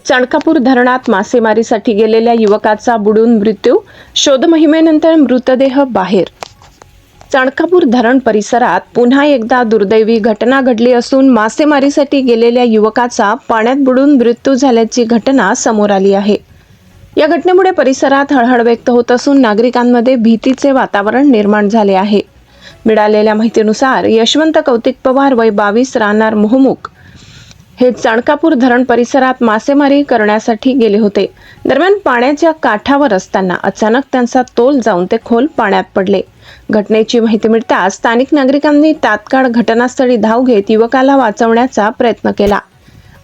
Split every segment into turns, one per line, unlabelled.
चाणकापूर धरणात मासेमारीसाठी गेलेल्या युवकाचा बुडून मृत्यू, शोध मोहिमेनंतर मृतदेह बाहेर. चाणकापूर धरण परिसरात पुन्हा एकदा दुर्दैवी घटना घडली असून मासेमारीसाठी गेलेल्या युवकाचा पाण्यात बुडून मृत्यू झाल्याची घटना समोर आली आहे. या घटनेमुळे परिसरात हळहळ व्यक्त होत असून नागरिकांमध्ये भीतीचे वातावरण निर्माण झाले आहे. मिळालेल्या माहितीनुसार यशवंत कौतिक पवार वय 22 राहणार मोहमुख हे चाणकापूर धरण परिसरात मासेमारी करण्यासाठी गेले होते. दरम्यान पाण्याच्या काठावर असताना अचानक त्यांचा तोल जाऊन ते खोल पाण्यात पडले. घटनेची माहिती मिळताच स्थानिक नागरिकांनी तात्काळ घटनास्थळी धाव घेत युवकाला वाचवण्याचा प्रयत्न केला.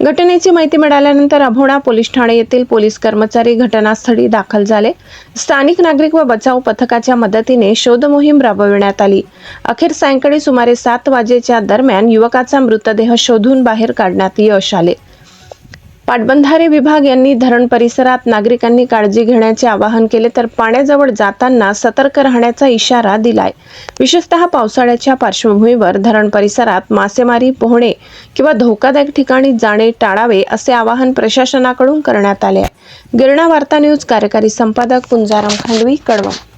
घटनेची माहिती मिळाल्यानंतर अभोणा पोलीस ठाणे येथील पोलीस कर्मचारी घटनास्थळी दाखल झाले. स्थानिक नागरिक व बचाव पथकाच्या मदतीने शोध मोहीम राबविण्यात आली. अखेर सायंकाळी सुमारे 7 वाजेच्या दरम्यान युवकाचा मृतदेह शोधून बाहेर काढण्यात यश आले. पाटबंधारे विभाग यांनी धरण परिसरात नागरिकांनी काळजी घेण्याचे आवाहन केले, तर पाण्याजवळ जाताना सतर्क राहण्याचा इशारा दिलाय. विशेषतः पावसाळ्याच्या पार्श्वभूमीवर धरण परिसरात मासेमारी, पोहणे किंवा धोकादायक ठिकाणी जाणे टाळावे असे आवाहन प्रशासनाकडून करण्यात आले आहे. गिरणा वार्ता न्यूज कार्यकारी संपादक पुंजाराम खांडवी, कळवण.